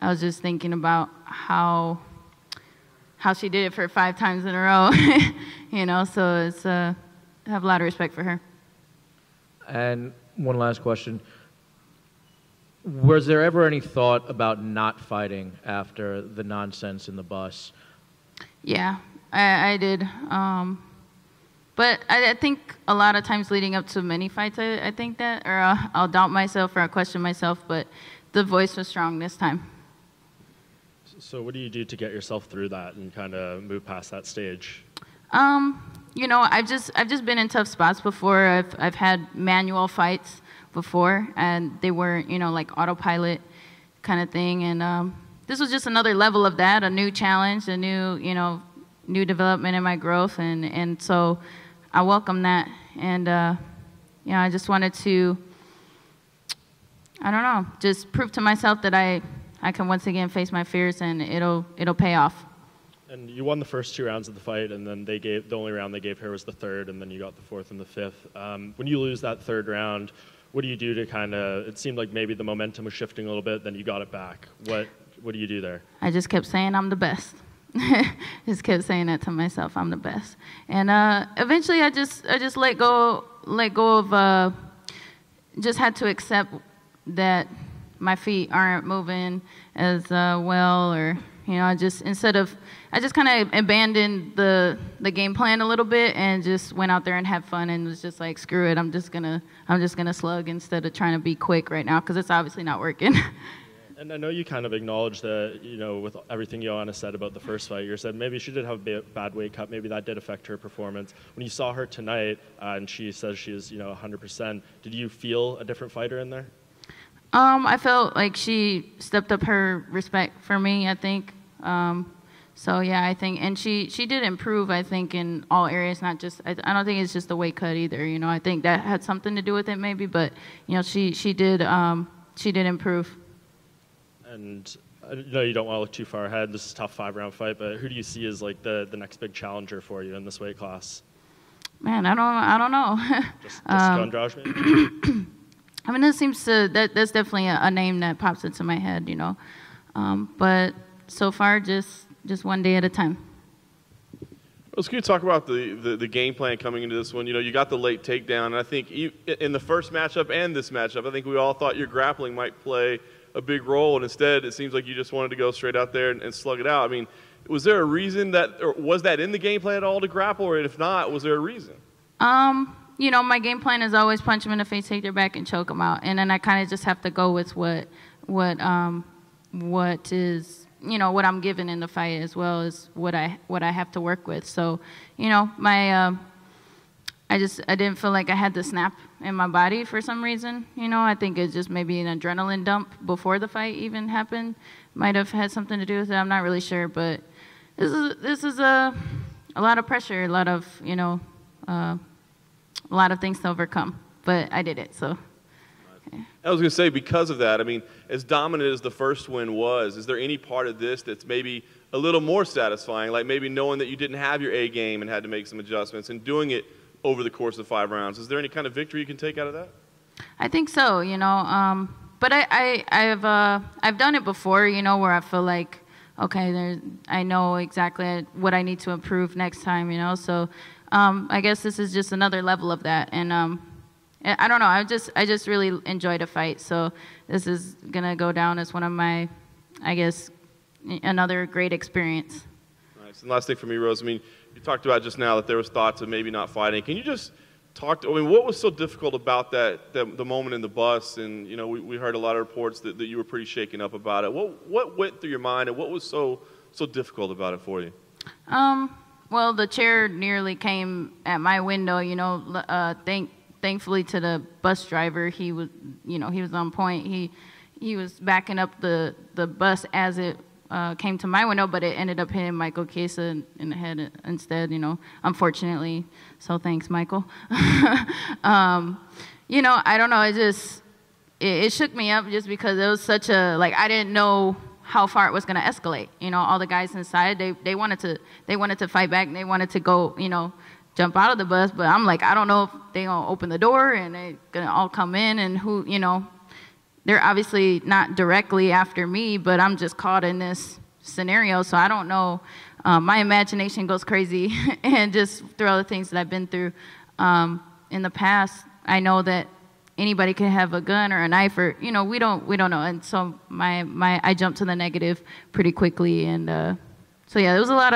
I was just thinking about how she did it for 5 times in a row, you know, so it's, I have a lot of respect for her. And one last question. Was there ever any thought about not fighting after the nonsense in the bus? Yeah, I did. But I think a lot of times leading up to many fights, I think that, or I'll doubt myself or I'll question myself, but the voice was strong this time. So what do you do to get yourself through that and kind of move past that stage? You know, I've just been in tough spots before. I've had manual fights before, and they were, you know, like autopilot kind of thing. And this was just another level of that, a new challenge, a new, you know, new development in my growth, and so I welcome that. And you know, I just wanted to, I don't know, just prove to myself that I can once again face my fears, and it'll pay off. And you won the first 2 rounds of the fight, and then the only round they gave her was the 3rd, and then you got the 4th and the 5th. When you lose that 3rd round, what do you do to kind of, it seemed like maybe the momentum was shifting a little bit, then you got it back. What do you do there? I just kept saying I'm the best. Just kept saying that to myself, I'm the best. And eventually I just let go of, just had to accept that my feet aren't moving as well, or, you know, I just kind of abandoned the game plan a little bit and just went out there and had fun and was just like, screw it, I'm just gonna slug instead of trying to be quick right now, because it's obviously not working. And I know you kind of acknowledged that, you know, with everything Joanna said about the first fight, you said maybe she did have a bad weight cut, maybe that did affect her performance. When you saw her tonight, and she says she is, you know, 100%, did you feel a different fighter in there? I felt like she stepped up her respect for me, I think. So yeah, I think, and she did improve, I think, in all areas, not just, I don't think it's just the weight cut either, you know, I think that had something to do with it maybe, but, you know, she did improve. And I know you don't want to look too far ahead, this is a tough 5-round fight, but who do you see as like the next big challenger for you in this weight class? Man, I don't know. Jessica Andrade maybe? I mean, that's definitely a name that pops into my head, you know, but so far, just one day at a time. Well, can you talk about the game plan coming into this one? You know, you got the late takedown, and I think in the first matchup and this matchup, I think we all thought your grappling might play a big role, and instead it seems like you just wanted to go straight out there and slug it out. I mean, was there a reason or was that in the game plan at all to grapple, or if not, was there a reason? You know, my game plan is always punch him in the face, take their back, and choke him out, and then I kind of just have to go with what is, you know, what I'm given in the fight, as well as what I have to work with. So, you know, I didn't feel like I had the snap in my body for some reason. You know, I think it's just maybe an adrenaline dump before the fight even happened. Might have had something to do with it. I'm not really sure, but this is a lot of pressure, a lot of, you know, a lot of things to overcome. But I did it, so. Okay. I was going to say, because of that, I mean, as dominant as the first win was, is there any part of this that's maybe a little more satisfying, like maybe knowing that you didn't have your A game and had to make some adjustments and doing it over the course of 5 rounds? Is there any kind of victory you can take out of that? I think so, you know, but I've done it before, you know, where I feel like, okay, I know exactly what I need to improve next time, you know, so I guess this is just another level of that, and I don't know, I just really enjoyed a fight, so this is gonna go down as one of my, I guess, another great experience. Nice. And last thing for me, Rose, I mean, you talked about just now that there was thoughts of maybe not fighting. Can you just talk I mean, what was so difficult about the moment in the bus? And, you know, we heard a lot of reports that you were pretty shaken up about it. What went through your mind, and what was so difficult about it for you? Well, the chair nearly came at my window, you know, thankfully to the bus driver, he was on point. He was backing up the bus as it came to my window, but it ended up hitting Michael Chiesa in the head instead, you know, unfortunately. So thanks, Michael. You know, I don't know, it shook me up just because it was such a, like, I didn't know how far it was going to escalate. You know, all the guys inside, they wanted to fight back, and they wanted to go, you know, jump out of the bus, but I'm like, I don't know if they're going to open the door and they're going to all come in, and who, you know, they're obviously not directly after me, but I'm just caught in this scenario, so I don't know. My imagination goes crazy, and just through all the things that I've been through in the past, I know that anybody could have a gun or a knife, or we don't know, and so I jumped to the negative pretty quickly, and so yeah, it was a lot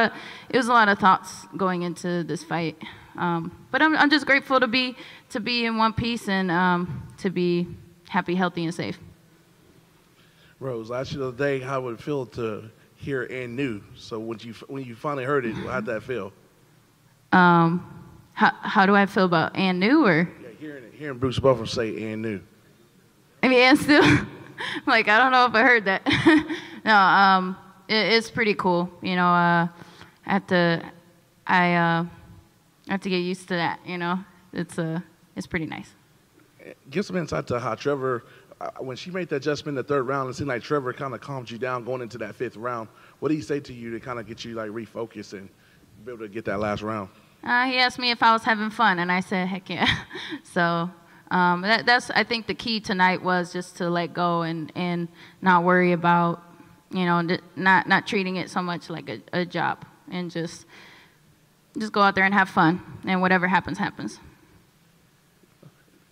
of thoughts going into this fight, but I'm just grateful to be in one piece and to be happy, healthy, and safe. Rose, I asked you the other day how it would feel to hear and new. So when you finally heard it, how'd that feel? How do I feel about and new, or? Yeah, hearing Bruce Buffer say and new. I mean, and still, like, I don't know if I heard that. No, it's pretty cool. I have to get used to that. It's pretty nice. Give some insight to how Trevor, when she made that adjustment in the third round, it seemed like Trevor kind of calmed you down going into that fifth round. What did he say to you to kind of get you like refocused and be able to get that last round? He asked me if I was having fun, and I said, heck yeah. So that's, I think, the key tonight was just to let go and not worry about, not treating it so much like a job, and just go out there and have fun, and whatever happens, happens.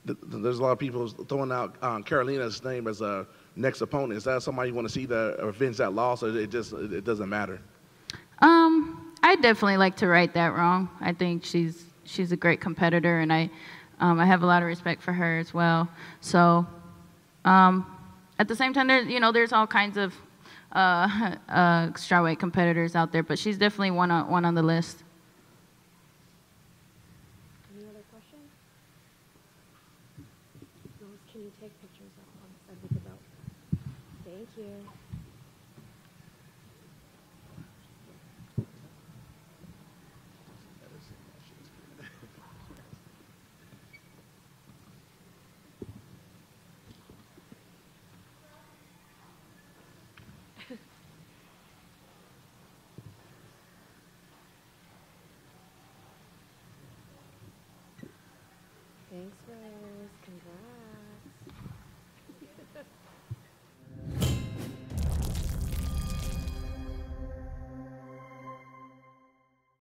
There's a lot of people throwing out Carolina's name as a next opponent. Is that somebody you want to see that avenge that loss, or it doesn't matter? I definitely like to right that wrong. I think she's a great competitor, and I have a lot of respect for her as well. So at the same time, there's all kinds of strawweight competitors out there, but she's definitely one on the list. Any other questions? Rose, can you take pictures on the belt? Thank you.